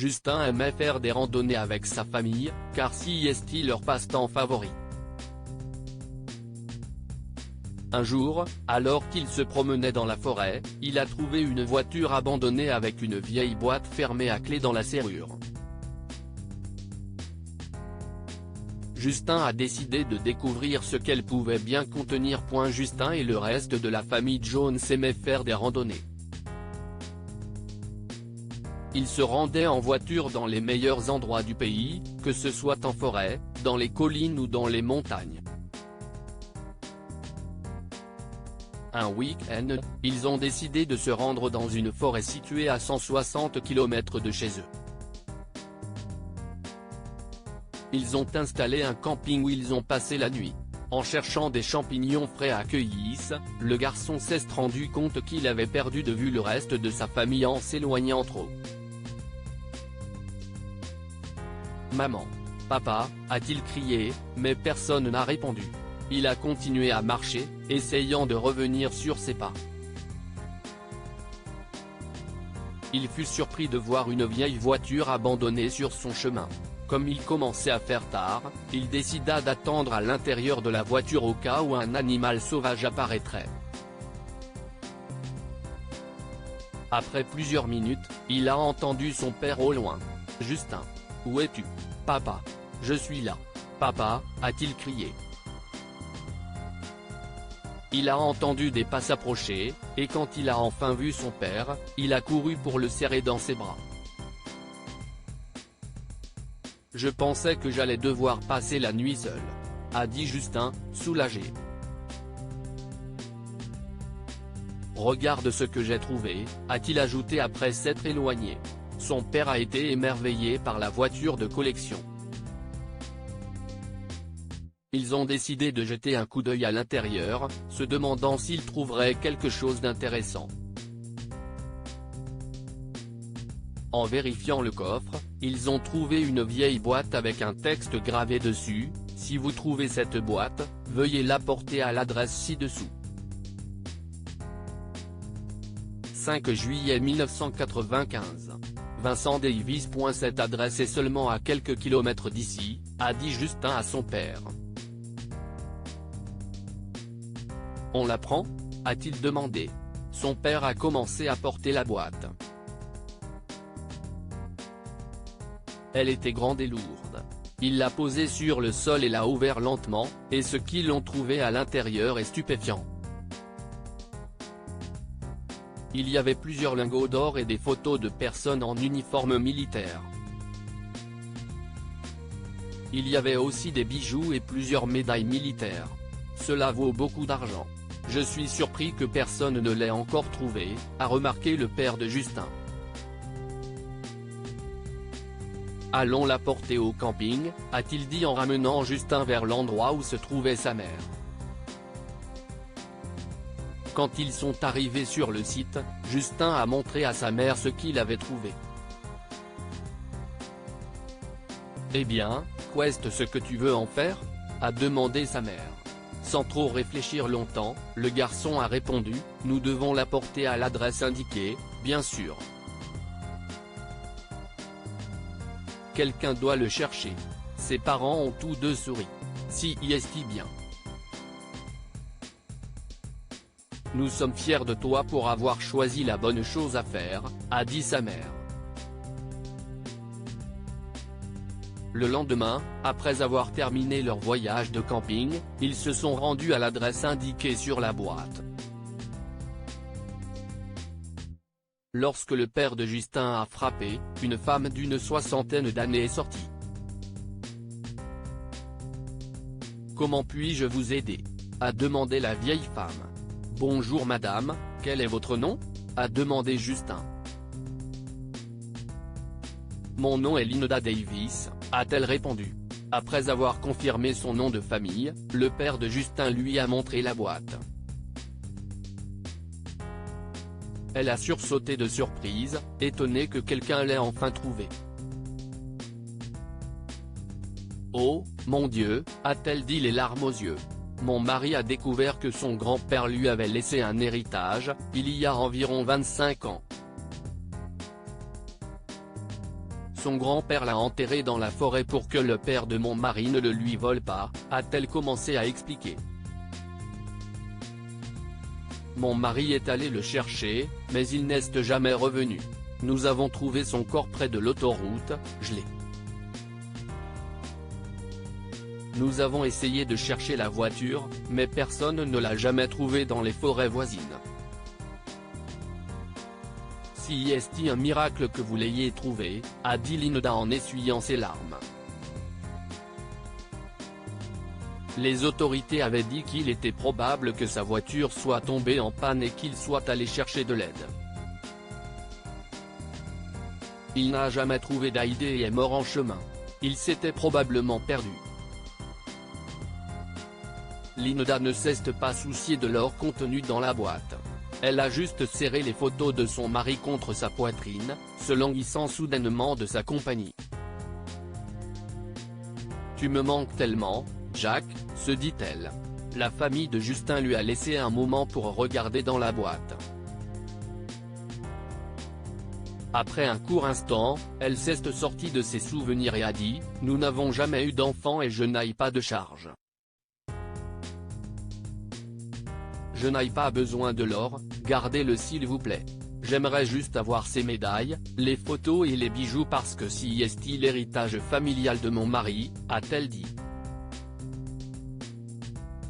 Justin aimait faire des randonnées avec sa famille, car si est leur passe-temps favori. Un jour, alors qu'il se promenait dans la forêt, il a trouvé une voiture abandonnée avec une vieille boîte fermée à clé dans la serrure. Justin a décidé de découvrir ce qu'elle pouvait bien contenir. Justin et le reste de la famille Jones aimaient faire des randonnées. Ils se rendaient en voiture dans les meilleurs endroits du pays, que ce soit en forêt, dans les collines ou dans les montagnes. Un week-end, ils ont décidé de se rendre dans une forêt située à 160 km de chez eux. Ils ont installé un camping où ils ont passé la nuit. En cherchant des champignons frais à cueillir, le garçon s'est rendu compte qu'il avait perdu de vue le reste de sa famille en s'éloignant trop. « Maman, papa » a-t-il crié, mais personne n'a répondu. Il a continué à marcher, essayant de revenir sur ses pas. Il fut surpris de voir une vieille voiture abandonnée sur son chemin. Comme il commençait à faire tard, il décida d'attendre à l'intérieur de la voiture au cas où un animal sauvage apparaîtrait. Après plusieurs minutes, il a entendu son père au loin. « Justin. Où es-tu ? Papa. Je suis là. Papa » a-t-il crié. Il a entendu des pas s'approcher, et quand il a enfin vu son père, il a couru pour le serrer dans ses bras. « Je pensais que j'allais devoir passer la nuit seul », a dit Justin, soulagé. « Regarde ce que j'ai trouvé », a-t-il ajouté après s'être éloigné. Son père a été émerveillé par la voiture de collection. Ils ont décidé de jeter un coup d'œil à l'intérieur, se demandant s'ils trouveraient quelque chose d'intéressant. En vérifiant le coffre, ils ont trouvé une vieille boîte avec un texte gravé dessus. « Si vous trouvez cette boîte, veuillez l'apporter à l'adresse ci-dessous. » 5 juillet 1995. Vincent Davis. Cette adresse est seulement à quelques kilomètres d'ici, a dit Justin à son père. « On la prend ?» a-t-il demandé. Son père a commencé à porter la boîte. Elle était grande et lourde. Il l'a posée sur le sol et l'a ouvert lentement, et ce qu'ils ont trouvé à l'intérieur est stupéfiant. Il y avait plusieurs lingots d'or et des photos de personnes en uniforme militaire. Il y avait aussi des bijoux et plusieurs médailles militaires. Cela vaut beaucoup d'argent. Je suis surpris que personne ne l'ait encore trouvé, a remarqué le père de Justin. Allons la porter au camping, a-t-il dit en ramenant Justin vers l'endroit où se trouvait sa mère. Quand ils sont arrivés sur le site, Justin a montré à sa mère ce qu'il avait trouvé. « Eh bien, qu'est-ce ce que tu veux en faire ?» a demandé sa mère. Sans trop réfléchir longtemps, le garçon a répondu, « Nous devons la porter à l'adresse indiquée, bien sûr. Quelqu'un doit le chercher. » Ses parents ont tous deux souri. « Si est bien. Nous sommes fiers de toi pour avoir choisi la bonne chose à faire », a dit sa mère. Le lendemain, après avoir terminé leur voyage de camping, ils se sont rendus à l'adresse indiquée sur la boîte. Lorsque le père de Justin a frappé, une femme d'une soixantaine d'années est sortie. « Comment puis-je vous aider ?» a demandé la vieille femme. « Bonjour madame, quel est votre nom ?» a demandé Justin. « Mon nom est Linda Davis », a-t-elle répondu. Après avoir confirmé son nom de famille, le père de Justin lui a montré la boîte. Elle a sursauté de surprise, étonnée que quelqu'un l'ait enfin trouvée. « Oh, mon Dieu !» a-t-elle dit les larmes aux yeux. « Mon mari a découvert que son grand-père lui avait laissé un héritage, il y a environ 25 ans. Son grand-père l'a enterré dans la forêt pour que le père de mon mari ne le lui vole pas, a-t-elle commencé à expliquer. Mon mari est allé le chercher, mais il n'est jamais revenu. Nous avons trouvé son corps près de l'autoroute, gelé. Nous avons essayé de chercher la voiture, mais personne ne l'a jamais trouvée dans les forêts voisines. Si est-il un miracle que vous l'ayez trouvé, a dit Linda en essuyant ses larmes. Les autorités avaient dit qu'il était probable que sa voiture soit tombée en panne et qu'il soit allé chercher de l'aide. Il n'a jamais trouvé d'aide et est mort en chemin. Il s'était probablement perdu. Linda ne s'est pas souciée de l'or contenu dans la boîte. Elle a juste serré les photos de son mari contre sa poitrine, se languissant soudainement de sa compagnie. « Tu me manques tellement, Jack », se dit-elle. La famille de Justin lui a laissé un moment pour regarder dans la boîte. Après un court instant, elle s'est sortie de ses souvenirs et a dit « Nous n'avons jamais eu d'enfant et je n'ai pas de charge. Je n'ai pas besoin de l'or, gardez-le s'il vous plaît. J'aimerais juste avoir ces médailles, les photos et les bijoux parce que si est l'héritage familial de mon mari, a-t-elle dit.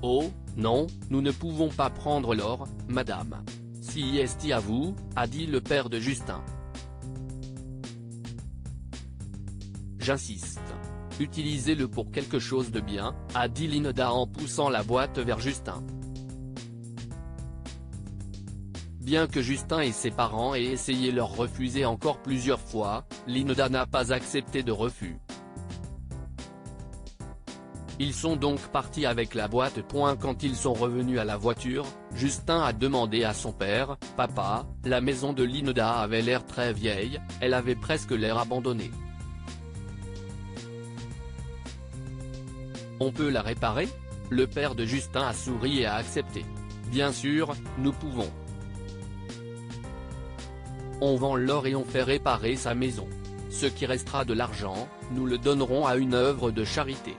Oh, non, nous ne pouvons pas prendre l'or, madame. Si est à vous, a dit le père de Justin. J'insiste. Utilisez-le pour quelque chose de bien, a dit Linda en poussant la boîte vers Justin. Bien que Justin et ses parents aient essayé leur refuser encore plusieurs fois, Linda n'a pas accepté de refus. Ils sont donc partis avec la boîte. Quand ils sont revenus à la voiture, Justin a demandé à son père « Papa, la maison de Linda avait l'air très vieille, elle avait presque l'air abandonnée. On peut la réparer ?» Le père de Justin a souri et a accepté. « Bien sûr, nous pouvons. On vend l'or et on fait réparer sa maison. Ce qui restera de l'argent, nous le donnerons à une œuvre de charité. »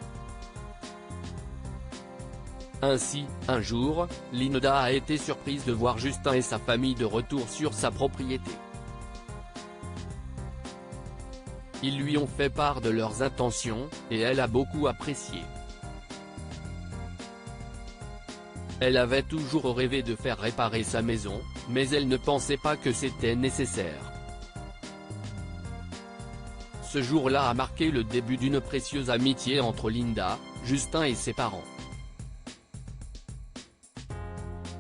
Ainsi, un jour, Linda a été surprise de voir Justin et sa famille de retour sur sa propriété. Ils lui ont fait part de leurs intentions, et elle a beaucoup apprécié. Elle avait toujours rêvé de faire réparer sa maison, mais elle ne pensait pas que c'était nécessaire. Ce jour-là a marqué le début d'une précieuse amitié entre Linda, Justin et ses parents.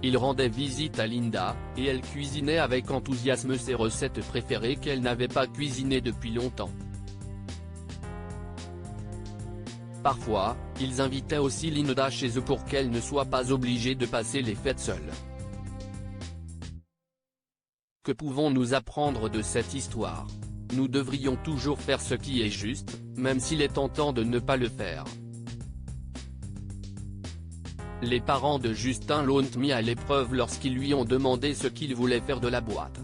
Il rendait visite à Linda, et elle cuisinait avec enthousiasme ses recettes préférées qu'elle n'avait pas cuisinées depuis longtemps. Parfois, ils invitaient aussi Linda chez eux pour qu'elle ne soit pas obligée de passer les fêtes seule. Que pouvons-nous apprendre de cette histoire? Nous devrions toujours faire ce qui est juste, même s'il est tentant de ne pas le faire. Les parents de Justin l'ont mis à l'épreuve lorsqu'ils lui ont demandé ce qu'il voulait faire de la boîte.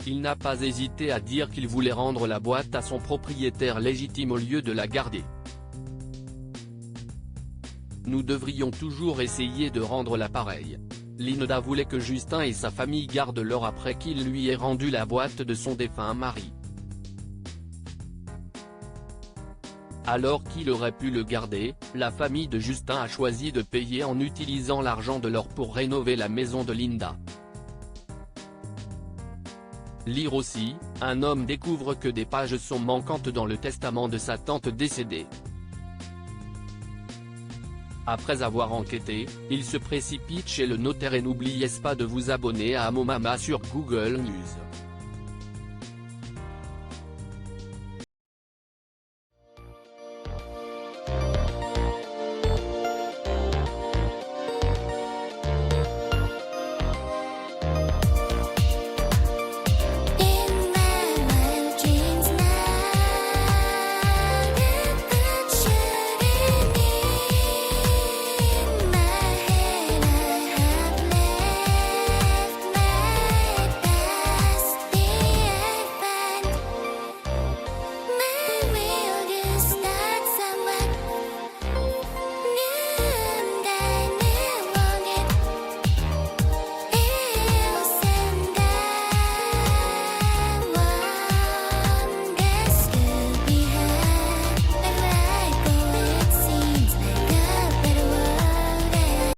Il n'a pas hésité à dire qu'il voulait rendre la boîte à son propriétaire légitime au lieu de la garder. Nous devrions toujours essayer de rendre l'appareil. Linda voulait que Justin et sa famille gardent l'or après qu'il lui ait rendu la boîte de son défunt mari. Alors qu'il aurait pu le garder, la famille de Justin a choisi de payer en utilisant l'argent de l'or pour rénover la maison de Linda. Lire aussi, un homme découvre que des pages sont manquantes dans le testament de sa tante décédée. Après avoir enquêté, il se précipite chez le notaire et n'oubliez pas de vous abonner à Amomama sur Google News.